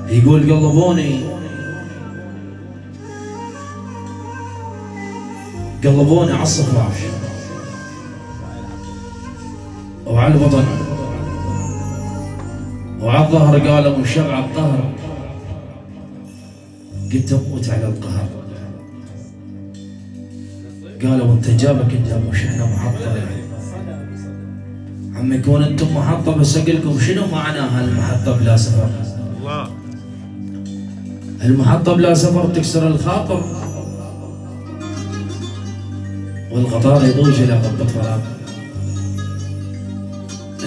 يقول قلبوني على الصفاف وعلى البطن وعلى الظهر، قالوا شبع الظهر، قلت اموت على القهر. قالوا انت جابك انت مش احنا محطة عم يكون انتم محطة، بس اقول لكم شنو معناها المحطة بلا سفر؟ الله. المحطة بلا سفر تكسر الخاطر والقطار يضوج الى قبة فراغ.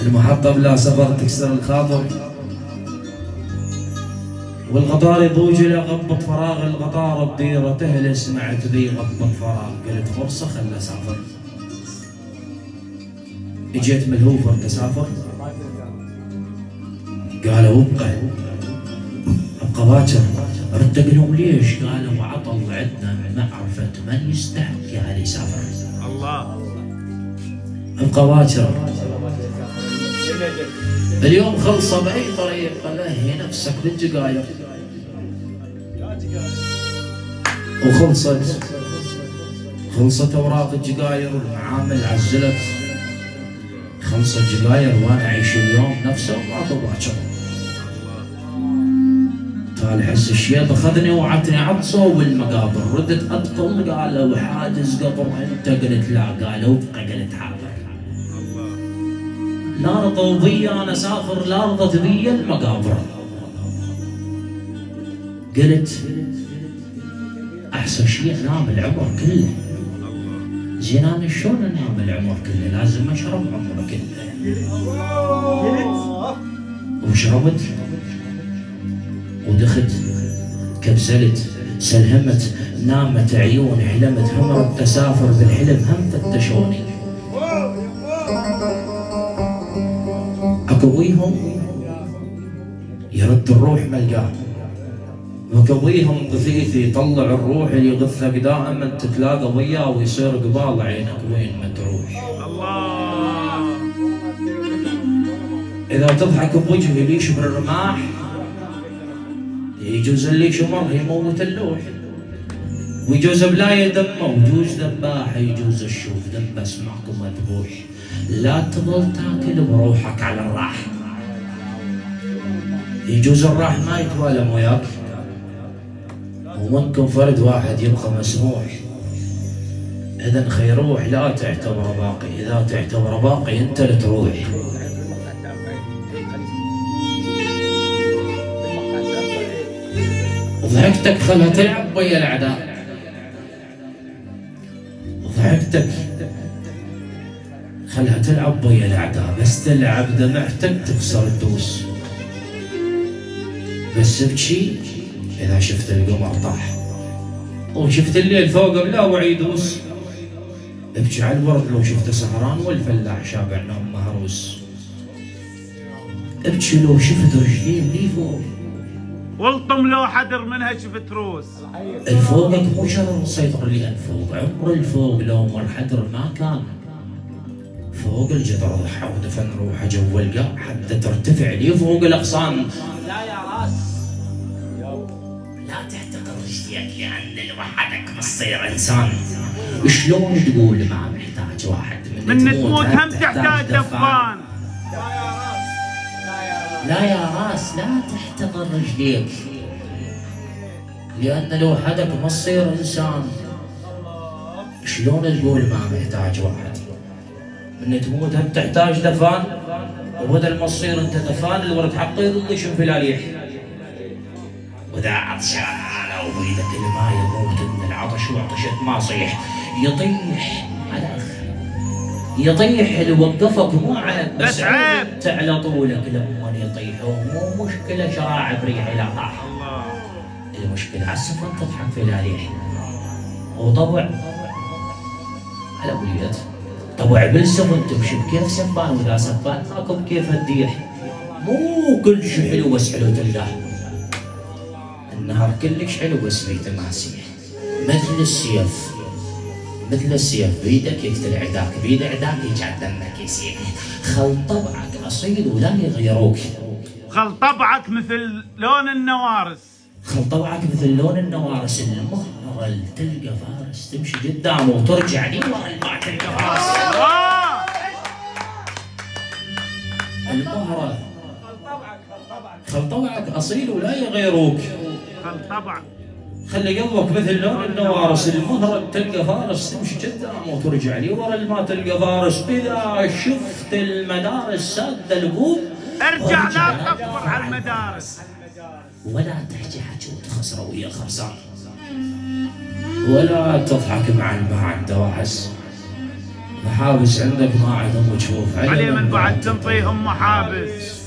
المحطة بلا سفر تكسر الخاطر والقطار يضوج الى غبة فراغ. القطار الديرة تهلس سمعت بي غبة فراغ، قلت فرصة خل اسافر. اجيت ملهوفة تسافر، قالوا ابقى باكر. ردت لهم ليش؟ قالوا عطل عندنا معرفة من يستحق يا علي يسافر. الله. ابقى باكر اليوم خلصة بأي طريقة، لهي نفسك بالجقاير. خلصت أوراق الجقاير والمعامل عزلت. خلصت جقاير وأنا أعيش اليوم نفسه وما باكر. طال حس الشيب أخذني وعطني عطسه والمقابر. ردت أدخل قالوا حاجز قبر أنت، قلت لا. قالوا ابقى، قلت حاضر. لا رضوا بي أنا سافر، لا رضت بي المقابر. قلت أحسن شيء أنام العمر كله. زين أنا شلون أنام العمر كله؟ لازم أشرب عمر كله. وشربت ودخت، كبسلت، سلهمت، نامت عيون، حلمت، همرت تسافر بالحلم، هم فتشوني. اكويهم يرد الروح ملقاه، وكويهم غثيثي يطلع الروح اللي يغثك دائما تتلاقى وياه ويصير قبال عينك وين ما تروح. الله. اذا تضحك بوجهه اللي يشبر الرماح، يجوز اللي شمر يموت اللوح، ويجوز بلاي دمه ويجوز ذباح، يجوز الشوف دم اسمعكم مذبوح. لا تظل تاكل بروحك على الراح، يجوز الراح ما يتوالم وياك، ومنكم فرد واحد يبقى مسموح. اذا خيروح لا تعتبر باقي، اذا تعتبر باقي انت اللي تروح. ضحكتك خلها تلعب ويا الاعداء، ضحكتك خلها تلعب ويا الاعداء، بس تلعب دمعتك تكسر الدوس. بس ابكي اذا شفت القمر طاح وشفت الليل فوق بلا وعي يدوس. ابكي على الورد لو شفته سهران والفلاح شابع نوم مهروس. ابكي لو شفت رجلين لي فوق، والطم لو حدر منها شفت روس. الفوقك مو شرط يسيطر لي الفوق، عمر الفوق لو مر حدر ما كان. فوق الجدر ضحى ودفن روحه جو القاع حتى ترتفع لي فوق الاغصان. لا يا راس، لا تعتقد رجليك لان لوحدك بتصير انسان. شلون تقول ما محتاج واحد من تموت هم تحتاج دفان. لا يا راس لا تحتقر رجليك، لأن لوحدك ما تصير إنسان. شلون تقول ما محتاج واحد؟ من تموت هم تحتاج دفان، وبدل ما تصير أنت دفان الورد حقه يظل يشنفلاليح. وإذا عطشان أنا وبيدك الماء يموت من العطش، وعطشت ما صيح يطيح على يطيح اللي وقفك مو عيب، بس عيب تعلى طولك لما يطيح. ومو مشكلة شراع بريح لا طاح، المشكلة على السفن تضحك في لاليح. وطبع على وليد طبع بالسفن تمشي بكيف سبان، وإذا سبان ماكو بكيف تديح. مو كل شي حلو بس حلو تلقاه، النهار كلش حلو بس بيته ما سيح. مثل السيف بيدك يقتل عداك، بيد عداك يجعل دمك يسيح. خل طبعك اصيل ولا يغيروك، خل طبعك مثل لون النوارس. خل طبعك مثل لون النوارس، المهرة تلقى فارس تمشي قدامه وترجع لي ورا الماء تلقى فارس. المهرة خل طبعك أصيل ولا يغيروك. خل طبعك خلي قلبك مثل لون النوارس، المهرة تلقى فارس تمشي قدامه وترجع لي ورا الماء تلقى فارس. إذا شفت المدارس سادة البوب ارجع لا تكفر على المدارس، ولا تحكي حكي وتخسر ويا خرسان، ولا تضحك مع الماء عنده واحس. محابس عندك ما عندهم وجوف عليه من بعد تنطيهم محابس.